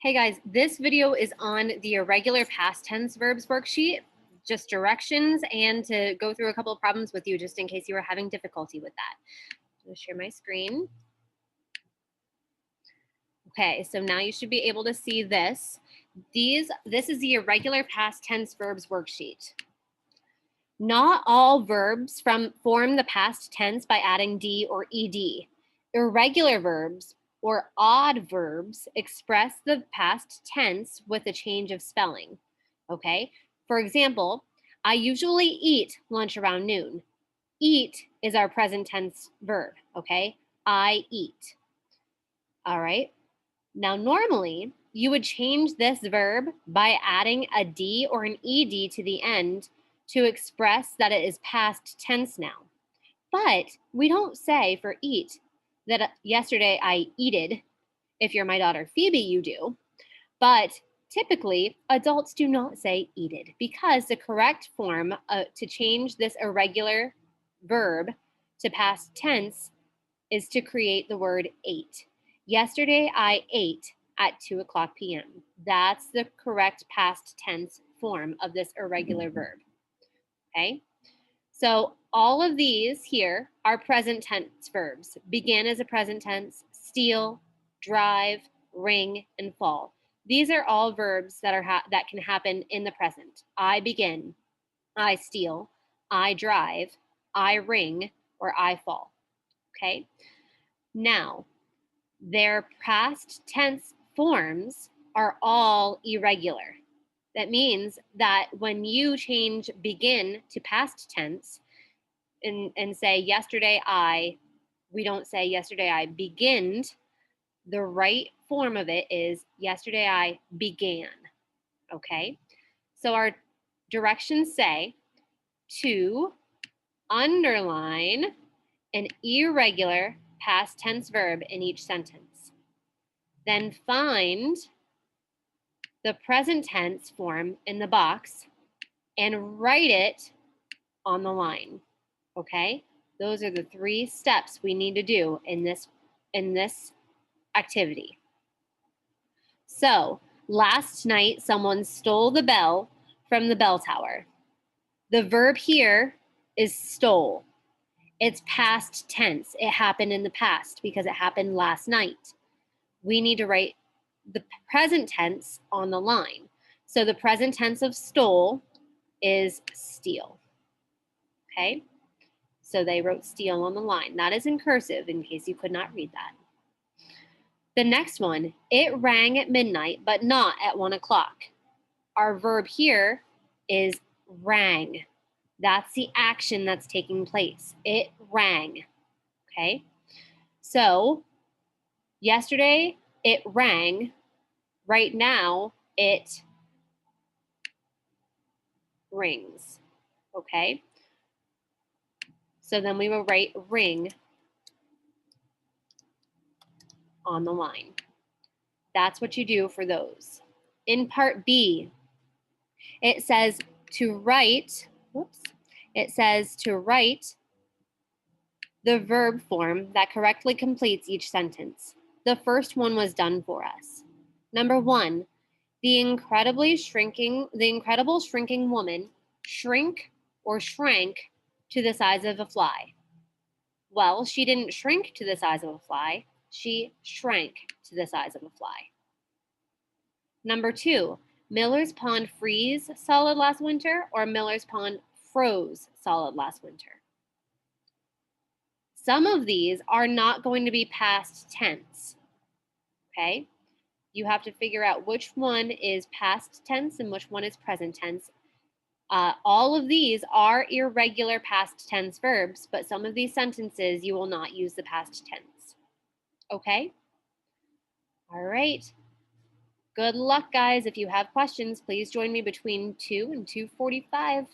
Hey guys, this video is on the irregular past tense verbs worksheet, just directions and to go through a couple of problems with you just in case you were having difficulty with that. I'm gonna share my screen. Okay, so now you should be able to see this. This is the irregular past tense verbs worksheet. Not all verbs form the past tense by adding D or ED. Irregular verbs or odd verbs express the past tense with a change of spelling. Okay? For example, I usually eat lunch around noon. Eat is our present tense verb, okay? I eat. All right? Now, normally, you would change this verb by adding a D or an ED to the end to express that it is past tense now. But we don't say for eat that yesterday I eated. If you're my daughter Phoebe, you do. But typically, adults do not say eated because the correct form to change this irregular verb to past tense is to create the word ate. Yesterday, I ate at 2 o'clock p.m. That's the correct past tense form of this irregular verb. Okay? So all of these here are present tense verbs. Begin as a present tense, steal, drive, ring, and fall. These are all verbs that that can happen in the present. I begin, I steal, I drive, I ring, or I fall. Okay? Now, their past tense forms are all irregular. That means that when you change begin to past tense and say yesterday we don't say yesterday I beginned. The right form of it is yesterday I began. Okay? So our directions say to underline an irregular past tense verb in each sentence. Then find the present tense form in the box and write it on the line. Okay? Those are the 3 steps we need to do in this activity. So, last night someone stole the bell from the bell tower. The verb here is stole. It's past tense. It happened in the past because it happened last night. We need to write the present tense on the line. So the present tense of stole is steal. Okay? So they wrote steal on the line. That is in cursive in case you could not read that. The next one, it rang at midnight, but not at 1 o'clock. Our verb here is rang. That's the action that's taking place. It rang. Okay? So yesterday, it rang. Right now, it rings. Okay? So then we will write ring on the line. That's what you do for those. In part B, it says to write, it says to write the verb form that correctly completes each sentence. The first one was done for us. Number 1, the incredible shrinking woman shrink or shrank to the size of a fly. Well, she didn't shrink to the size of a fly. She shrank to the size of a fly. Number 2, Miller's Pond freeze solid last winter or Miller's Pond froze solid last winter. Some of these are not going to be past tense, okay? You have to figure out which one is past tense and which one is present tense. All of these are irregular past tense verbs, but some of these sentences you will not use the past tense, okay? All right. Good luck, guys. If you have questions, please join me between 2 and 2:45.